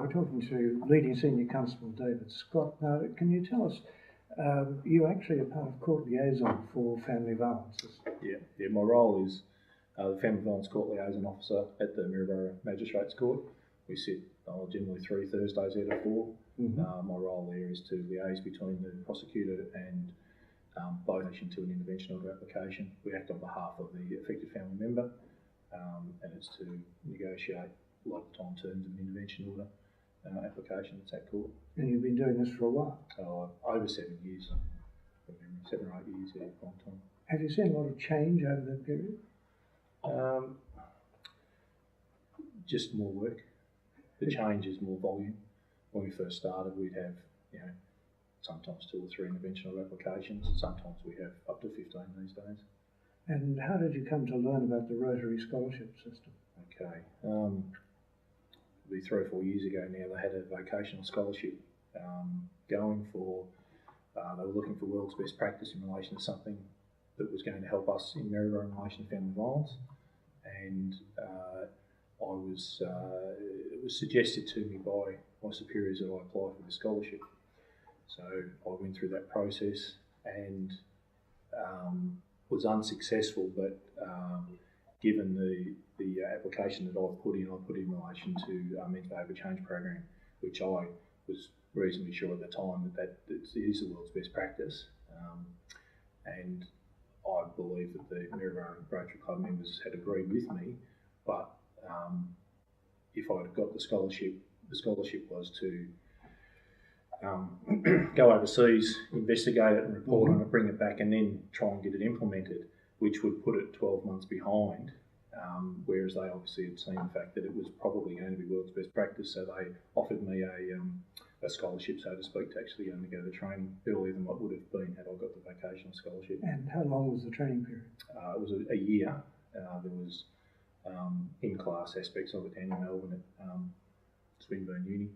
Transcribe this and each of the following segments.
We're talking to leading senior constable David Scott. Now, can you tell us, you actually are part of court liaison for family violence? Yeah. My role is the Family Violence Court Liaison Officer at the Maryborough Magistrates Court. We sit generally 3 Thursdays out of 4. My role there is to liaise between the prosecutor and both in relation to an intervention order application. We act on behalf of the affected family member, and it's to negotiate a lot of time terms of an intervention order application that's at court. And you've been doing this for a while? Over 7 years, 7 or 8 years, yeah, long time. Have you seen a lot of change over that period? Just more work. The change is more volume. When we first started, we'd have, sometimes 2 or 3 intervention order applications. Sometimes we have up to 15 these days. And how did you come to learn about the Rotary Scholarship System? Okay. It'll be 3 or 4 years ago now, they had a vocational scholarship going for, they were looking for world's best practice in relation to something that was going to help us in Maryborough in relation to family violence. And it was suggested to me by my superiors that I apply for the scholarship. So I went through that process and was unsuccessful, but given the application that I put in relation to men's behaviour change program, which I was reasonably sure at the time that it is the world's best practice, and I believe that the Maryborough Rotary Club members had agreed with me, but if I had got the scholarship was to go overseas, investigate it and report on it, bring it back and then try and get it implemented, which would put it 12 months behind, whereas they obviously had seen the fact that it was probably going to be world's best practice, so they offered me a scholarship, so to speak, to actually undergo the training earlier than what would have been had I got the vocational scholarship. And how long was the training period? It was a year. There was in-class aspects of it down in Melbourne at Swinburne Uni,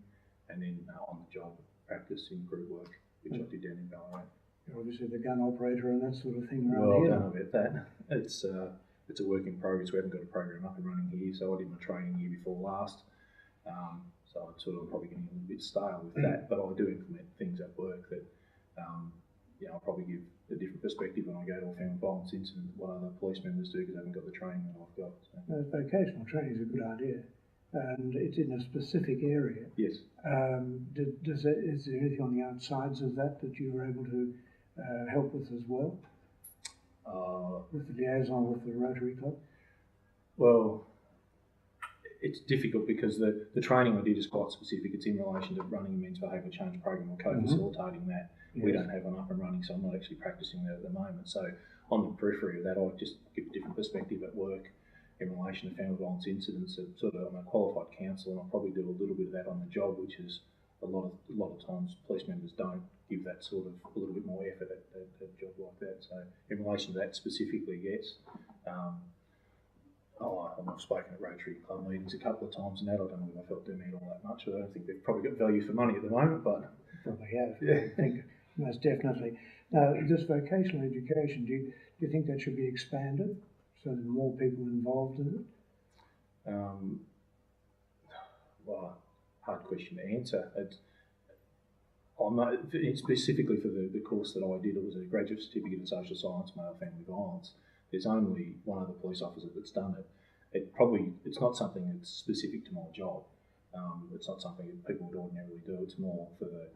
and then on-the-job practice in group work, which I did down in Ballarat. You're obviously the gun operator and that sort of thing around here. Well, I don't know about that. It's a work in progress. We haven't got a program up and running here, so I did my training year before last. So I'm probably getting a little bit stale with that, but I do implement things at work that I'll probably give a different perspective when I go to a family violence incident what other police members do because they haven't got the training that I've got. So. Vocational training is a good idea, and it's in a specific area. Yes. Is there anything on the outsides of that you were able to help with as well? With the liaison with the Rotary Club? Well, it's difficult because the training I did is quite specific. It's in relation to running a men's behaviour change program or co-facilitating that. Yes. We don't have one up and running, so I'm not actually practicing that at the moment. So on the periphery of that, I just give a different perspective at work in relation to family violence incidents. I'm a qualified counsellor, and I probably do a little bit of that on the job, which is a lot of times police members don't give that sort of a little bit more effort at a job like that. So in relation to that specifically, yes. I've spoken at Rotary Club meetings a couple of times, and that I don't know if I felt they mean all that much. I don't think they've probably got value for money at the moment, but probably have. Yeah. I think most definitely. Now, this vocational education, do you think that should be expanded so that more people are involved in it? Well, hard question to answer. I'm not, specifically for the course that I did, it was a graduate certificate in social science, male family violence. There's only one other police officer that's done it. It's not something that's specific to my job. It's not something that people would ordinarily do. It's more for the,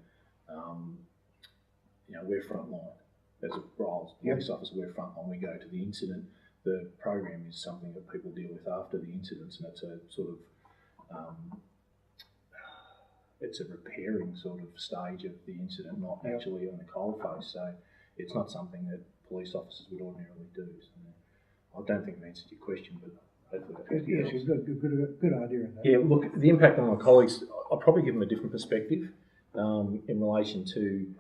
we're frontline. As a role, police officer, we're frontline. We go to the incident. The program is something that people deal with after the incidents, and it's a sort of, it's a repairing sort of stage of the incident, not actually on the cold face. So it's not something that police officers would ordinarily do. So I don't think I've answered your question, but hopefully yes, you've got a good idea of that. Yeah, look, the impact on my colleagues, I'll probably give them a different perspective in relation to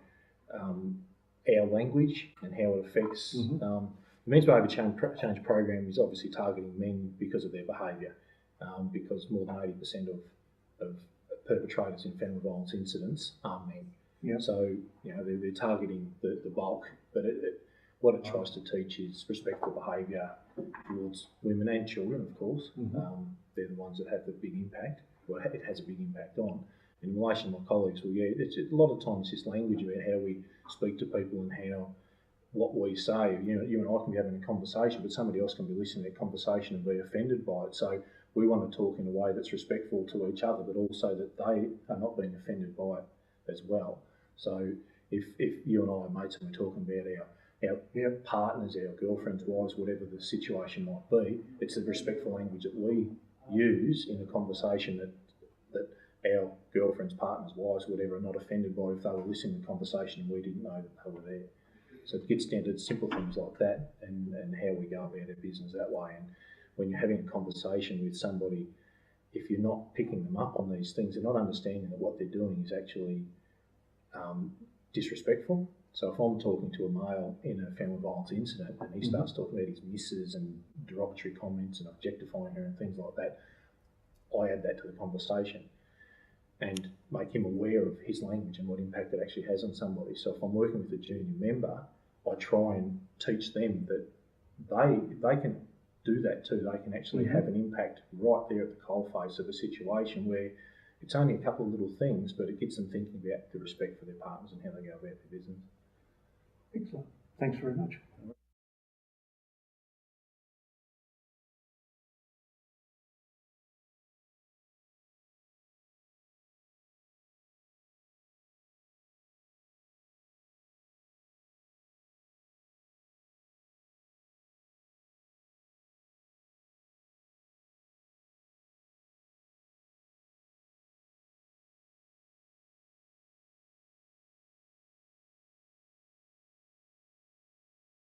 our language and how it affects. The Men's Behaviour Change program is obviously targeting men because of their behaviour, because more than 80% of perpetrators in family violence incidents are men. Yep. So, they're targeting the bulk, but what it tries to teach is respectful behaviour towards women and children, of course. They're the ones that have the big impact. well, it has a big impact on. In relation to my colleagues, well, yeah, it's a lot of times this language about how we speak to people and how what we say. You know, you and I can be having a conversation, but somebody else can be listening to that conversation and be offended by it. So we want to talk in a way that's respectful to each other, but also that they are not being offended by it as well. So if you and I are mates and we're talking about our partners, our girlfriends, wives, whatever the situation might be, it's the respectful language that we use in a conversation that our girlfriends, partners, wives, whatever, are not offended by if they were listening to the conversation and we didn't know that they were there. So it gets down to simple things like that and how we go about our business that way. And when you're having a conversation with somebody, if you're not picking them up on these things, they're not understanding that what they're doing is actually disrespectful. So if I'm talking to a male in a family violence incident and he starts talking about his missus and derogatory comments and objectifying her and things like that, I add that to the conversation and make him aware of his language and what impact it actually has on somebody. So if I'm working with a junior member, I try and teach them that they can do that too. They can actually have an impact right there at the coalface of a situation where it's only a couple of little things, but it gets them thinking about the respect for their partners and how they go about their business. Excellent. Thanks very much.